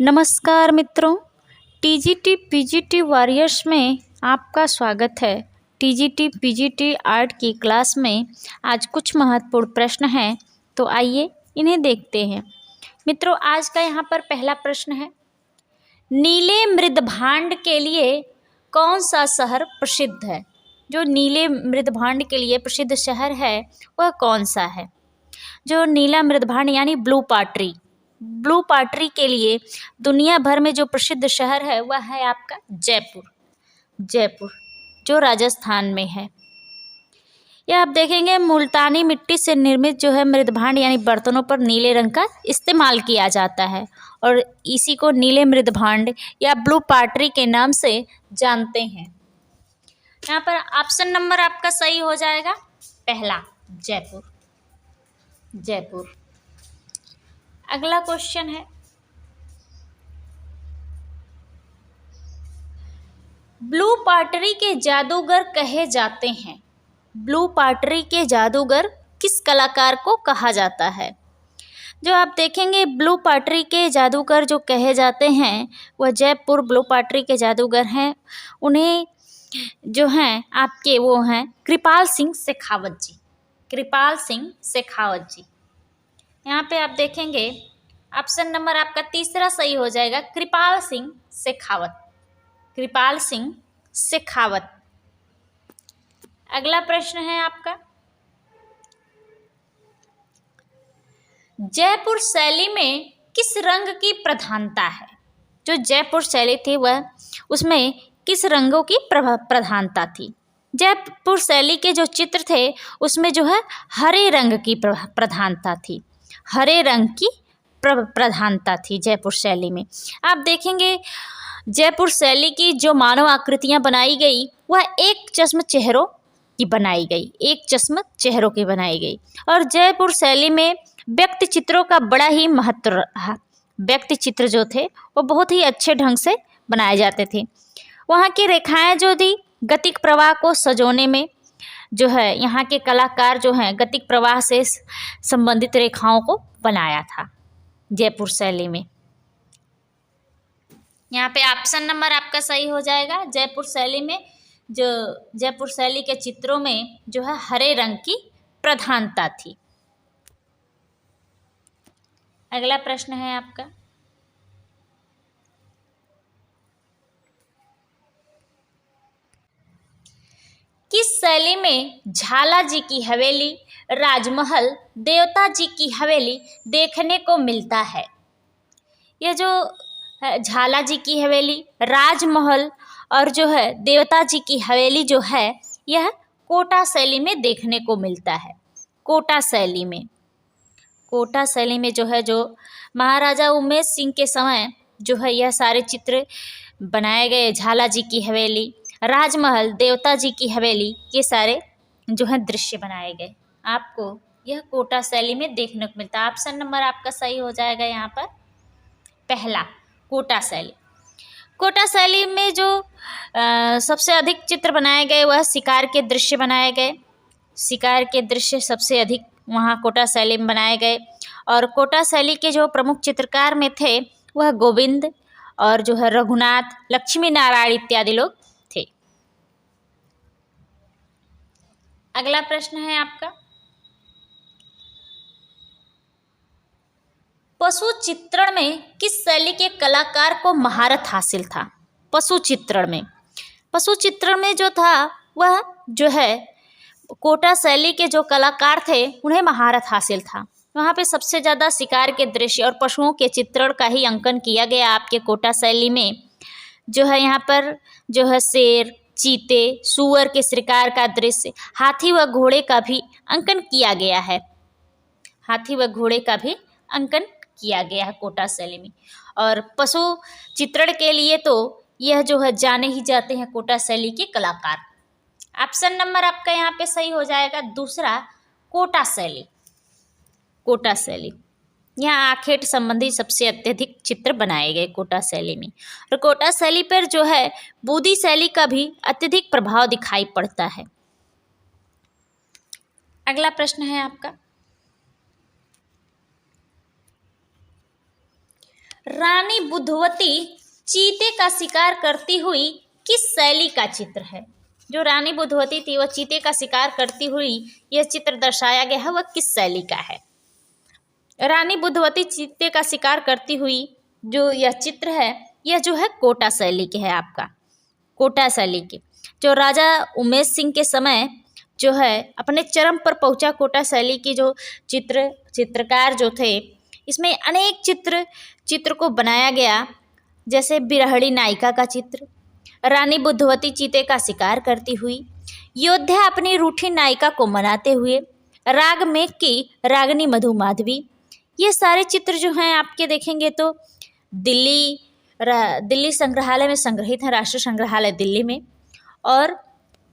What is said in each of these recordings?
नमस्कार मित्रों, TGT PGT warriors में आपका स्वागत है। टीजीटी पीजीटी आर्ट की क्लास में आज कुछ महत्वपूर्ण प्रश्न हैं, तो आइए इन्हें देखते हैं। मित्रों, आज का यहाँ पर पहला प्रश्न है, नीले मृदभांड के लिए कौन सा शहर प्रसिद्ध है? जो नीले मृदभांड के लिए प्रसिद्ध शहर है वह कौन सा है? जो नीला मृदभांड यानी ब्लू पाटरी के लिए दुनिया भर में जो प्रसिद्ध शहर है वह है आपका जयपुर, जो राजस्थान में है। यह आप देखेंगे मुल्तानी मिट्टी से निर्मित जो है मृदभांड यानी बर्तनों पर नीले रंग का इस्तेमाल किया जाता है और इसी को नीले मृदभांड या ब्लू पाटरी के नाम से जानते हैं। यहाँ पर ऑप्शन नंबर आपका सही हो जाएगा पहला, जयपुर। अगला क्वेश्चन है, ब्लू पाटरी के जादूगर कहे जाते हैं। ब्लू पाटरी के जादूगर किस कलाकार को कहा जाता है? जो आप देखेंगे ब्लू पाटरी के जादूगर जो कहे जाते हैं वह जयपुर ब्लू पाटरी के जादूगर हैं। उन्हें जो हैं आपके वो हैं कृपाल सिंह शेखावत जी। यहाँ पे आप देखेंगे ऑप्शन नंबर आपका तीसरा सही हो जाएगा, कृपाल सिंह शेखावत। अगला प्रश्न है आपका, जयपुर शैली में किस रंग की प्रधानता है? जो जयपुर शैली थी वह उसमें किस रंगों की प्रधानता थी? जयपुर शैली के जो चित्र थे उसमें जो है हरे रंग की प्रधानता थी। प्रधानता थी जयपुर शैली में। आप देखेंगे जयपुर शैली की जो मानव आकृतियां बनाई गई वह एक चश्म चेहरों की बनाई गई और जयपुर शैली में व्यक्ति चित्रों का बड़ा ही महत्व रहा। व्यक्ति चित्र जो थे वो बहुत ही अच्छे ढंग से बनाए जाते थे। वहाँ की रेखाएं जो थी गतिक प्रवाह को सजोने में जो है यहाँ के कलाकार जो हैं गतिक प्रवाह से संबंधित रेखाओं को बनाया था जयपुर शैली में। यहाँ पे ऑप्शन नंबर आपका सही हो जाएगा, जयपुर शैली में जो जयपुर शैली के चित्रों में जो है हरे रंग की प्रधानता थी। अगला प्रश्न है आपका, किस शैली में झाला जी की हवेली, राजमहल, देवता जी की हवेली देखने को मिलता है? यह जो झाला जी की हवेली, राजमहल और जो है देवता जी की हवेली जो है यह कोटा शैली में देखने को मिलता है। कोटा शैली में जो है जो महाराजा उमेश सिंह के समय जो है यह सारे चित्र बनाए गए। झाला जी की हवेली, राजमहल, देवता जी की हवेली, ये सारे जो है दृश्य बनाए गए। आपको यह कोटा शैली में देखने को मिलता है। ऑप्शन नंबर आपका सही हो जाएगा यहाँ पर पहला, कोटा शैली में जो सबसे अधिक चित्र बनाए गए वह शिकार के दृश्य बनाए गए। शिकार के दृश्य सबसे अधिक वहाँ कोटा शैली में बनाए गए और कोटा शैली के जो प्रमुख चित्रकार में थे वह गोविंद और जो है रघुनाथ, लक्ष्मी नारायण इत्यादि लोग थे। अगला प्रश्न है आपका, पशु चित्रण में किस शैली के कलाकार को महारत हासिल था? पशु चित्रण में जो था वह जो है कोटा शैली के जो कलाकार थे उन्हें महारत हासिल था। वहाँ पे सबसे ज़्यादा शिकार के दृश्य और पशुओं के चित्रण का ही अंकन किया गया आपके कोटा शैली में। जो है यहाँ पर जो है शेर, चीते, सूअर के शिकार का दृश्य, हाथी व घोड़े का भी अंकन किया गया है। किया गया है कोटा शैली में। और पशु चित्रण के लिए तो यह जो है जाने ही जाते हैं कोटा शैली के कलाकार। ऑप्शन नंबर आपका यहाँ पे सही हो जाएगा दूसरा, कोटा शैली। यहाँ आखेट संबंधी सबसे अत्यधिक चित्र बनाए गए कोटा शैली में और कोटा शैली पर जो है बूदी शैली का भी अत्यधिक प्रभाव दिखाई पड़ता है। अगला प्रश्न है आपका, रानी बुधवती चीते का शिकार करती हुई किस शैली का चित्र है? जो रानी बुधवती थी वह चीते का शिकार करती हुई यह चित्र दर्शाया गया है, वह किस शैली का है? रानी बुधवती चीते का शिकार करती हुई जो यह चित्र है, यह जो है कोटा शैली के है आपका, कोटा शैली के। जो राजा उमेश सिंह के समय जो है अपने चरम पर पहुंचा कोटा शैली की जो चित्रकार जो थे, इसमें अनेक चित्र को बनाया गया, जैसे बिरहड़ी नायिका का चित्र, रानी बुधवती चीते का शिकार करती हुई, योद्धा अपनी रूठी नायिका को मनाते हुए, राग मेघ की रागनी मधुमाधवी। ये सारे चित्र जो हैं आपके देखेंगे तो दिल्ली संग्रहालय में संग्रहित हैं, राष्ट्रीय संग्रहालय दिल्ली में। और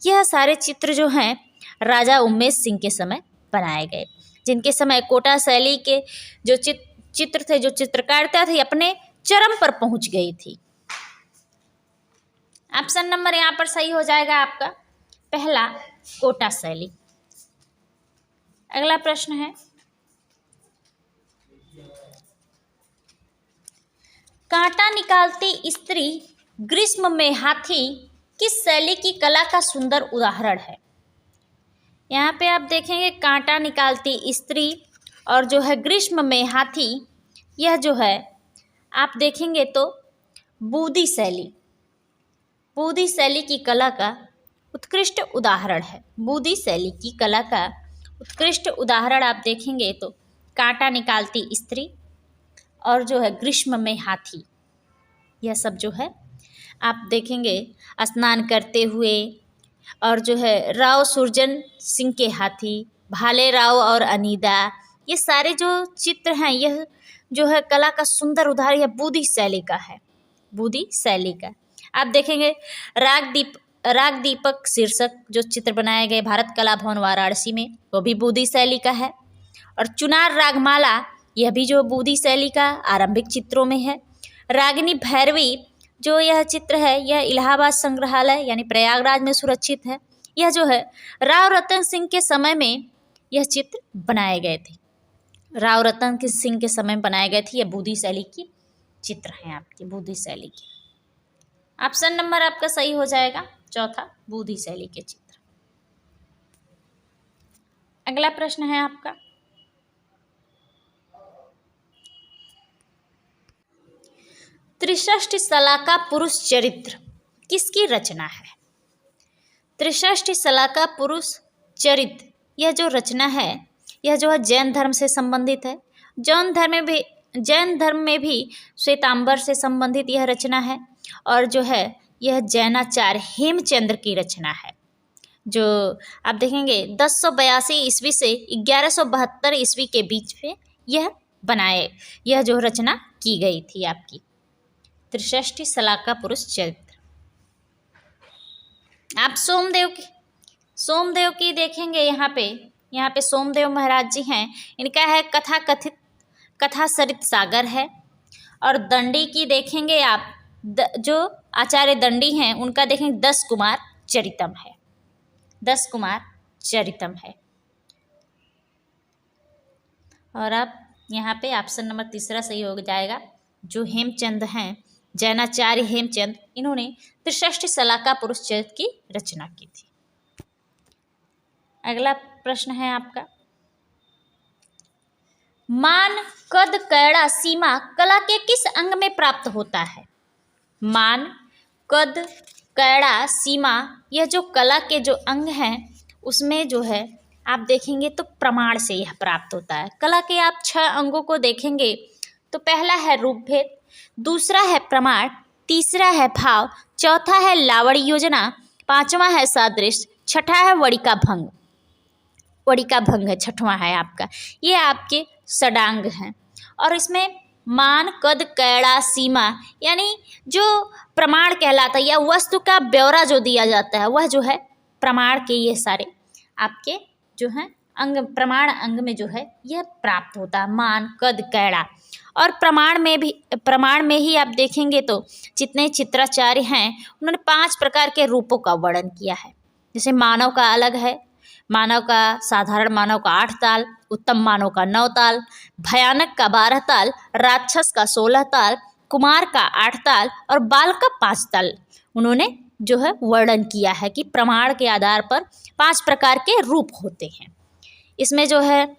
यह सारे चित्र जो हैं राजा उमेश सिंह के समय बनाए गए, जिनके समय कोटा शैली के जो चित्र थे, जो चित्रकारिता थी, अपने चरम पर पहुंच गई थी। ऑप्शन नंबर यहाँ पर सही हो जाएगा आपका पहला, कोटा शैली। अगला प्रश्न है, कांटा निकालती स्त्री ग्रीष्म में हाथी किस शैली की कला का सुंदर उदाहरण है? यहाँ पे आप देखेंगे कांटा निकालती स्त्री और जो है ग्रीष्म में हाथी, यह जो है आप देखेंगे तो बूदी शैली की कला का उत्कृष्ट उदाहरण है। बूदी शैली की कला का उत्कृष्ट उदाहरण आप देखेंगे तो कांटा निकालती स्त्री और जो है ग्रीष्म में हाथी, यह सब जो है आप देखेंगे स्नान करते हुए, और जो है राव सुरजन सिंह के हाथी, भाले राव और अनीदा, ये सारे जो चित्र हैं यह जो है कला का सुंदर उदाहरण यह बूदी शैली का है, बूदी शैली का। आप देखेंगे राग दीपक शीर्षक जो चित्र बनाए गए भारत कला भवन वाराणसी में, वो भी बूदी शैली का है। और चुनार रागमाला, यह भी जो बूदी शैली का आरंभिक चित्रों में है। रागिनी भैरवी जो यह चित्र है, यह इलाहाबाद संग्रहालय यानी प्रयागराज में सुरक्षित है। यह जो है राव रतन सिंह के समय में यह चित्र बनाए गए थे, राव रतन सिंह के समय में बनाए गए थे। यह बूदी शैली की चित्र हैं आपकी, बूदी शैली की। ऑप्शन नंबर आपका सही हो जाएगा चौथा, बूदी शैली के चित्र। अगला प्रश्न है आपका, त्रिषष्टि शलाका पुरुष चरित्र किसकी रचना है? त्रिषष्टि शलाका पुरुष चरित्र यह जो रचना है, यह जो है जैन धर्म से संबंधित है। जैन धर्म में भी श्वेतांबर से संबंधित यह रचना है। और जो है यह जैनाचार्य हेमचंद्र की रचना है, जो आप देखेंगे 1082 ईस्वी से 1172 ईस्वी के बीच में यह जो रचना की गई थी आपकी त्रिषष्टि शलाका पुरुष चरित्र। आप सोमदेव की देखेंगे, यहाँ पे सोमदेव महाराज जी हैं, इनका है कथा सरित सागर है। और दंडी की देखेंगे आप, जो आचार्य दंडी हैं उनका देखेंगे 10 कुमार चरितम है, 10 कुमार चरितम है। और आप यहाँ पे ऑप्शन नंबर तीसरा सही हो जाएगा, जो हेमचंद हैं, जैनाचार्य हेमचंद, इन्होंने त्रिषष्टि शलाका पुरुष चरित्र की रचना की थी। अगला प्रश्न है आपका, मान कद कैड़ा सीमा कला के किस अंग में प्राप्त होता है? मान कद कैड़ा सीमा यह जो कला के जो अंग हैं उसमें जो है आप देखेंगे तो प्रमाण से यह प्राप्त होता है। कला के आप 6 अंगों को देखेंगे तो पहला है रूपभेद, दूसरा है प्रमाण, तीसरा है भाव, चौथा है लावड़ी योजना, पांचवा है सादृश्य, छठा है वड़िका भंग है, छठवां है आपका। ये आपके षडांग हैं। और इसमें मान कद कैड़ा सीमा यानी जो प्रमाण कहलाता है या वस्तु का ब्यौरा जो दिया जाता है, वह जो है प्रमाण के ये सारे आपके जो हैं अंग, प्रमाण अंग में जो है यह प्राप्त होता है, मान कद कैड़ा। और प्रमाण में ही आप देखेंगे तो जितने चित्राचार्य हैं उन्होंने 5 प्रकार के रूपों का वर्णन किया है। जैसे मानव का अलग है, मानव का साधारण मानव का 8 ताल, उत्तम मानव का 9 ताल, भयानक का 12 ताल, राक्षस का 16 ताल, कुमार का 8 ताल और बाल का 5 ताल उन्होंने जो है वर्णन किया है कि प्रमाण के आधार पर 5 प्रकार के रूप होते हैं। इसमें जो है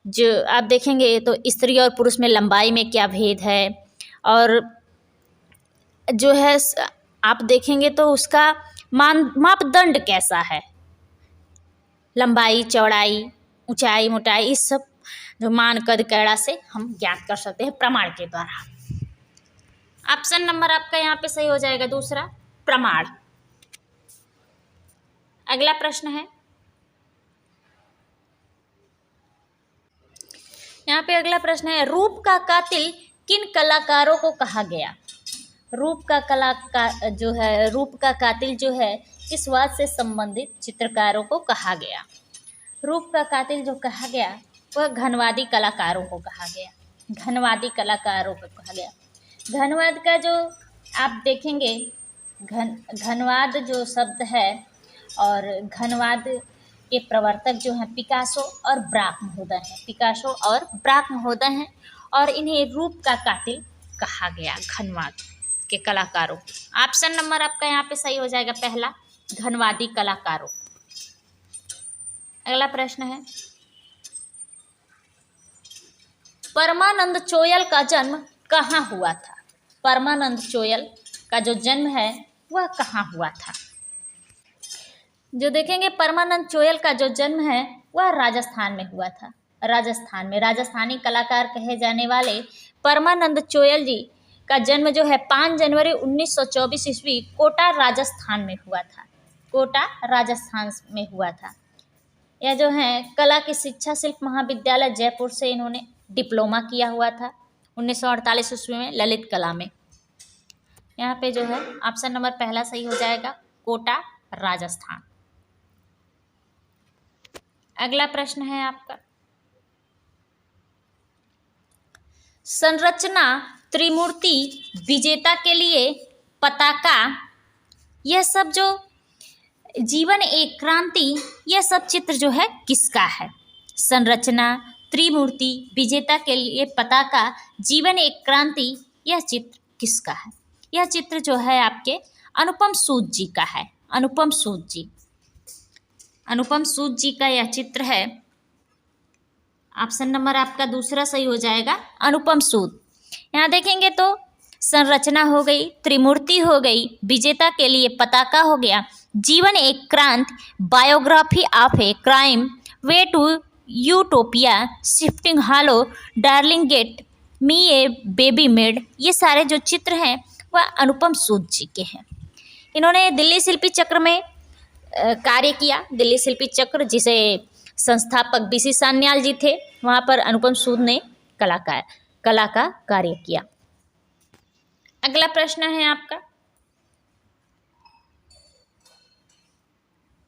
जो आप देखेंगे तो स्त्री और पुरुष में लंबाई में क्या भेद है, और जो है आप देखेंगे तो उसका मापदंड कैसा है, लंबाई, चौड़ाई, ऊंचाई, मोटाई, इस सब जो मान, कद, कैड़ा से हम ज्ञात कर सकते हैं प्रमाण के द्वारा। ऑप्शन नंबर आपका यहाँ पे सही हो जाएगा दूसरा, प्रमाण। अगला प्रश्न है, यहाँ पे अगला प्रश्न है, रूप का कातिल किन कलाकारों को कहा गया? रूप का कातिल जो है किस बात से संबंधित चित्रकारों को कहा गया? रूप का कातिल जो कहा गया वह घनवादी कलाकारों को कहा गया। घनवादी कलाकारों को कहा गया। घनवाद का जो आप देखेंगे, घनवाद जो शब्द है, और घनवाद के प्रवर्तक जो हैं पिकासो और ब्राक महोदय हैं। पिकासो और ब्राक महोदय हैं, और इन्हें रूप का कातिल कहा गया घनवाद के कलाकारों। ऑप्शन नंबर आपका यहाँ पे सही हो जाएगा पहला, घनवादी कलाकारों। अगला प्रश्न है, परमानंद चोयल का जन्म कहाँ हुआ था? परमानंद चोयल का जो जन्म है वह कहाँ हुआ था? जो देखेंगे परमानंद चोयल का जो जन्म है वह राजस्थान में हुआ था। राजस्थान में राजस्थानी कलाकार कहे जाने वाले परमानंद चोयल जी का जन्म जो है 5 जनवरी 1924 ईस्वी कोटा राजस्थान में हुआ था। कोटा राजस्थान में हुआ था। यह जो है कला की शिक्षा शिल्प महाविद्यालय जयपुर से इन्होंने डिप्लोमा किया हुआ था 1948 ईस्वी में ललित कला में। यहाँ पे जो है ऑप्शन नंबर पहला सही हो जाएगा, कोटा राजस्थान। अगला प्रश्न है आपका, संरचना त्रिमूर्ति विजेता के लिए पताका, यह सब जो जीवन एक क्रांति, यह सब चित्र जो है किसका है? संरचना त्रिमूर्ति विजेता के लिए पताका, जीवन एक क्रांति, यह चित्र किसका है? यह चित्र जो है आपके अनुपम सूद जी का है। अनुपम सूद जी, अनुपम सूद जी का यह चित्र है। ऑप्शन नंबर आपका दूसरा सही हो जाएगा, अनुपम सूद। यहाँ देखेंगे तो संरचना हो गई, त्रिमूर्ति हो गई, विजेता के लिए पताका हो गया, Jeevan Ek Kranti, biography of a crime, way to utopia, shifting halo, darling get, me a baby made, ये सारे जो चित्र हैं वह अनुपम सूद जी के हैं। इन्होंने दिल्ली शिल्पी चक्र में कार्य किया। दिल्ली शिल्पी चक्र जिसे संस्थापक बीसी सान्याल जी थे, वहाँ पर अनुपम सूद ने कला का कार्य किया। अगला प्रश्न है आपका,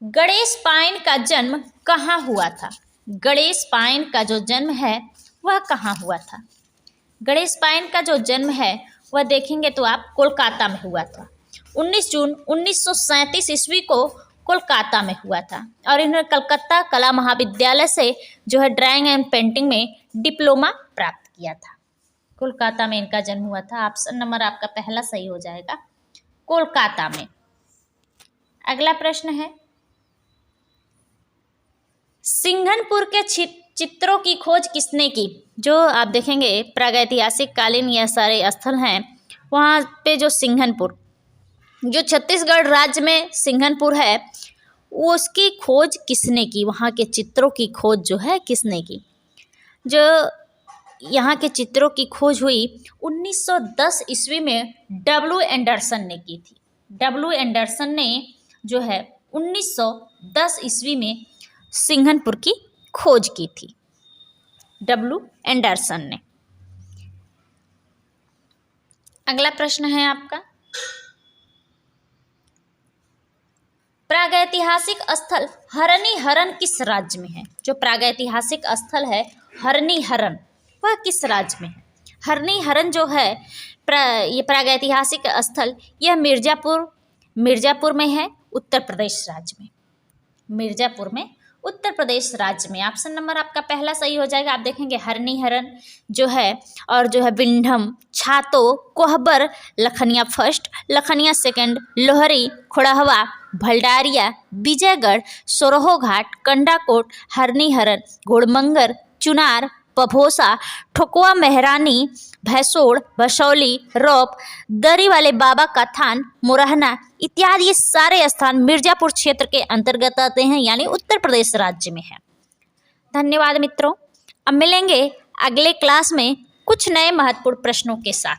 गणेश पायन का जन्म कहाँ हुआ था? गणेश पायन का जो जन्म है वह कहाँ हुआ था? गणेश पायन का जो जन्म है वह देखेंगे तो आप कोलकाता में हुआ था। 19 जून 1937 ईस्वी को कोलकाता में हुआ था, और इन्होंने कलकत्ता कला महाविद्यालय से जो है ड्राइंग एंड पेंटिंग में डिप्लोमा प्राप्त किया था। कोलकाता में इनका जन्म हुआ था। ऑप्शन नंबर आपका पहला सही हो जाएगा, कोलकाता में। अगला प्रश्न है, सिंघनपुर के चित्रों की खोज किसने की? जो आप देखेंगे प्रागैतिहासिक कालीन यह सारे स्थल हैं, वहाँ पे जो सिंघनपुर, जो छत्तीसगढ़ राज्य में सिंघनपुर है, उसकी खोज किसने की? वहाँ के चित्रों की खोज जो है किसने की? जो यहाँ के चित्रों की खोज हुई 1910 ईस्वी में डब्ल्यू एंडरसन ने की थी। डब्ल्यू एंडरसन ने जो है 1910 ईस्वी में सिंघनपुर की खोज की थी, डब्ल्यू एंडरसन ने। अगला प्रश्न है आपका, प्रागैतिहासिक स्थल हरनिहरन किस राज्य में है? जो प्रागैतिहासिक स्थल है हरनिहरन, वह किस राज्य में है? हरनिहरन जो है ये प्रागैतिहासिक स्थल, यह मिर्जापुर में है, उत्तर प्रदेश राज्य में। मिर्जापुर में उत्तर प्रदेश राज्य में। ऑप्शन नंबर आपका पहला सही हो जाएगा। आप देखेंगे हरनी-हरन जो है, और जो है विंढम, छातो, कोहबर, लखनिया फर्स्ट, लखनिया सेकंड, लोहरी, खुड़हवा, भलडारिया, विजयगढ़, सोरहो घाट, कंडाकोट, हरनी-हरन, घोड़मंगर, चुनार, पभोसा, ठोकवा मेहरानी, भैंसोड़, भसौली, रौप, दरी वाले बाबा का थान, मुरहना इत्यादि ये सारे स्थान मिर्जापुर क्षेत्र के अंतर्गत आते हैं, यानी उत्तर प्रदेश राज्य में है। धन्यवाद मित्रों। अब मिलेंगे अगले क्लास में कुछ नए महत्वपूर्ण प्रश्नों के साथ।